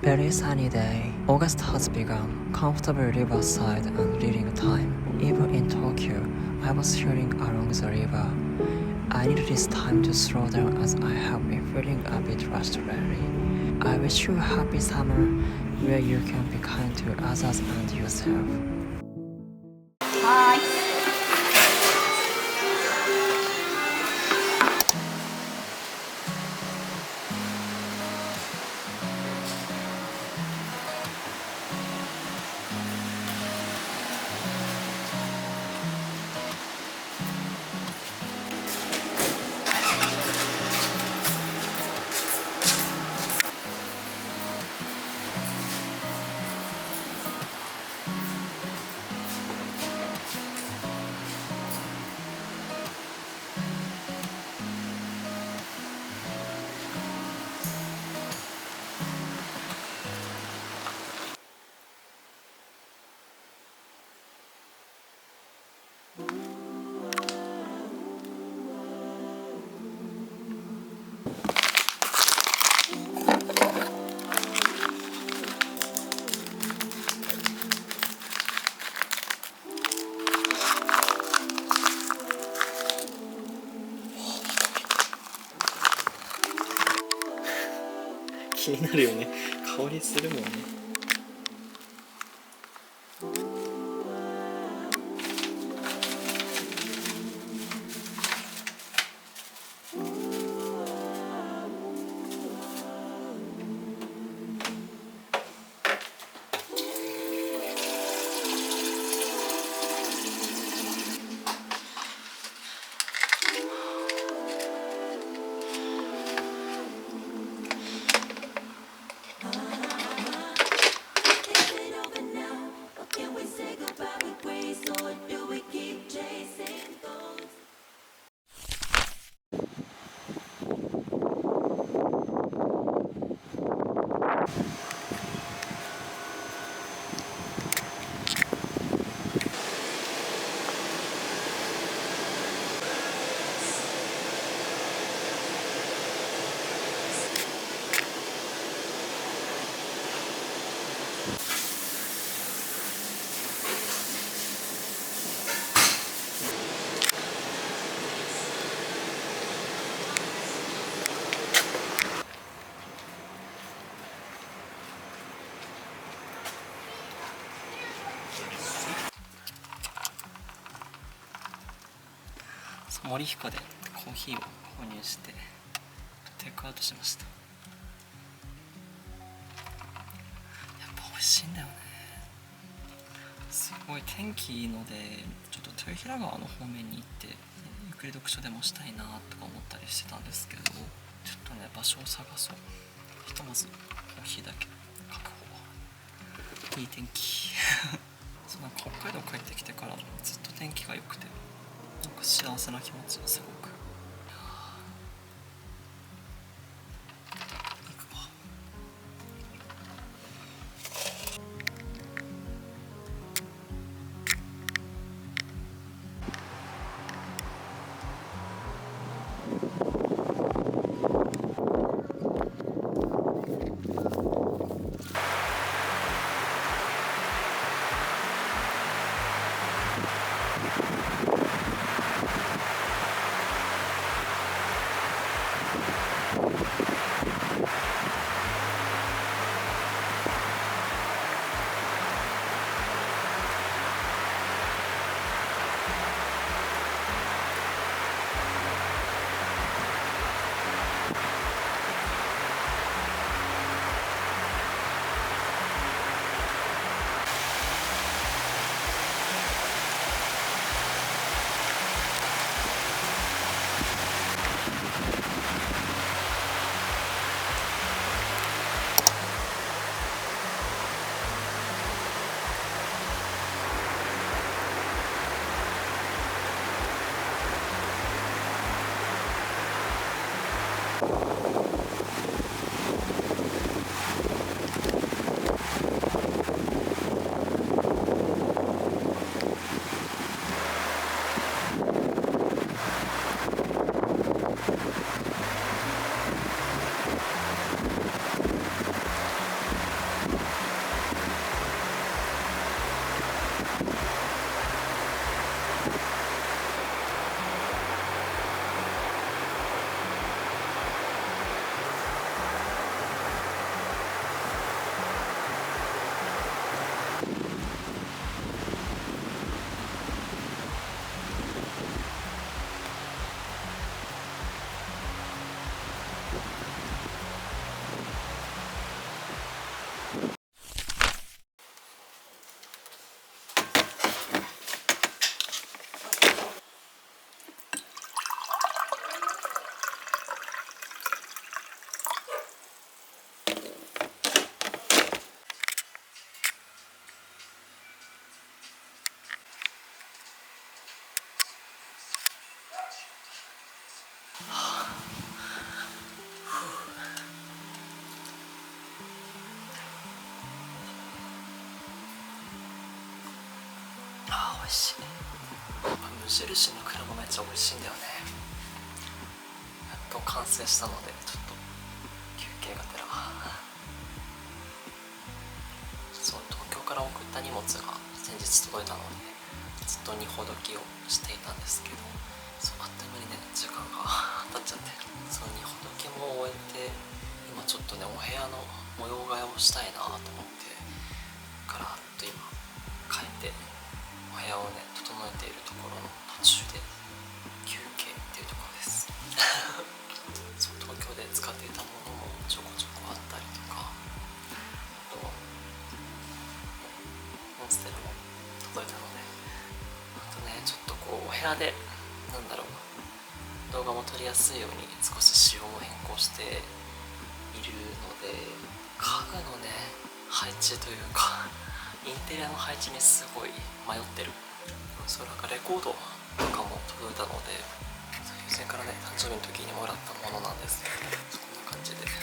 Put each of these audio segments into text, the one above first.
Very sunny day. August has begun. Comfortable riverside and reading time. Even in Tokyo, I was heading along the river. I need this time to slow down as I have been feeling a bit rushed lately. I wish you a happy summer where you can be kind to others and yourself. はい。気になるよね。香りするもんね。森彦でコーヒーを購入してテイクアウトしました。やっぱ美味しいんだよね。すごい天気いいのでちょっと豊平川の方面に行ってゆっくり読書でもしたいなとか思ったりしてたんですけど、ちょっとね場所を探そう。ひとまずコーヒーだけ確保。いい天気そうなんか北海道帰ってきてからずっと天気が良くてなんか幸せな気持ちすごく。味しい。無印の黒豆めっちゃ美味しいんだよね。やっと完成したのでちょっと休憩がてら。そう東京から送った荷物が先日届いたのでずっと荷ほどきをしていたんですけど、そうあっという間にね時間が経っちゃって、その荷ほどきも終えて今ちょっとねお部屋の模様替えをしたいなと思ってからと今帰ってお部屋をね整えているところの途中で休憩っていうところです。そう東京で使っていたものもちょこちょこあったりとか、あとモンステラも届いたので、あとねちょっとこうお部屋でなんだろうな動画も撮りやすいように少し仕様も変更しているので、家具のね配置というかインテリアの配置にすごい迷ってる。そうなんかレコードとかも届いたので、友人からね誕生日の時にもらったものなんですけど、こんな感じでち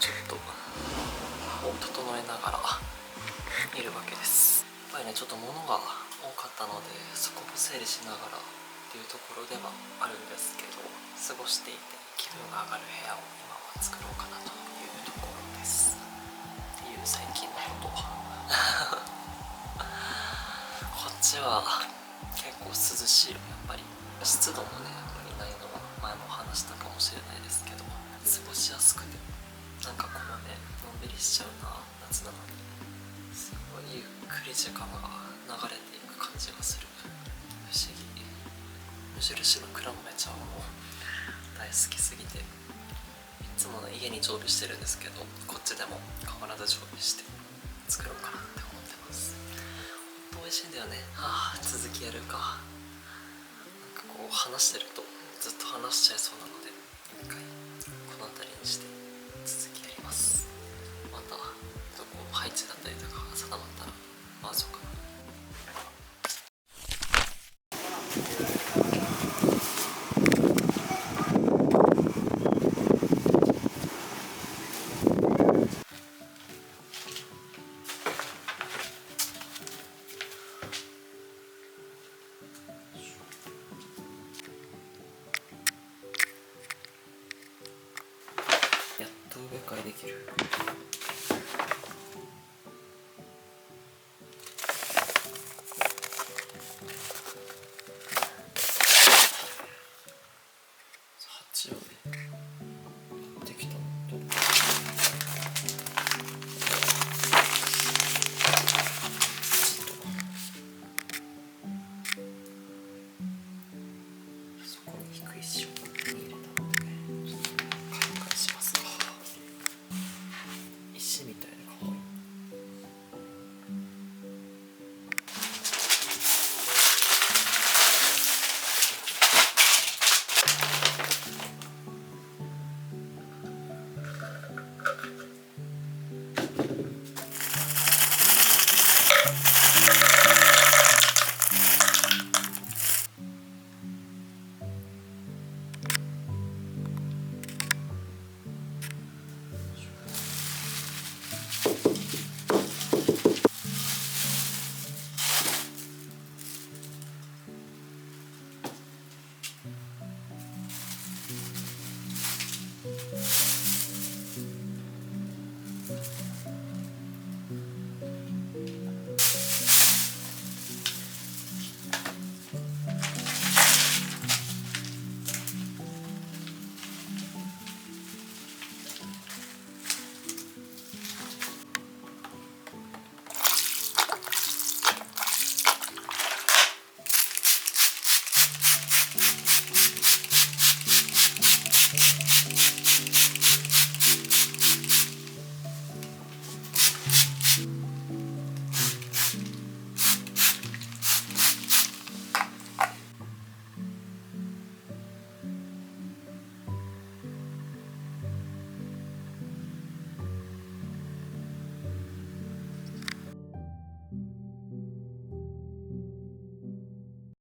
ょっとを整えながらいるわけです。やっぱりねちょっと物が多かったのでそこも整理しながらっていうところではあるんですけど、過ごしていて気分が上がる部屋を今は作ろうかなというところですっていう最近のこと。こっちは結構涼しいよ。やっぱり湿度もねやっぱりないのは前も話したかもしれないですけど、過ごしやすくてなんかこうねのんびりしちゃうな夏なのに。すごいゆっくり時間が流れていく感じがする。不思議。無印の黒豆茶も大好きすぎていつもね家に常備してるんですけど、こっちでも変わらず常備して作ろうかなって思ってます。ほんと美味しいんだよね。続きやるか。なんかこう話してるとずっと話しちゃいそうなので一回この辺りにして続きやります。またどこ配置だったりとかが定まったら回そうかな。やっと植え替えできる。鉢をねできたのと、そこに低い石を入れたので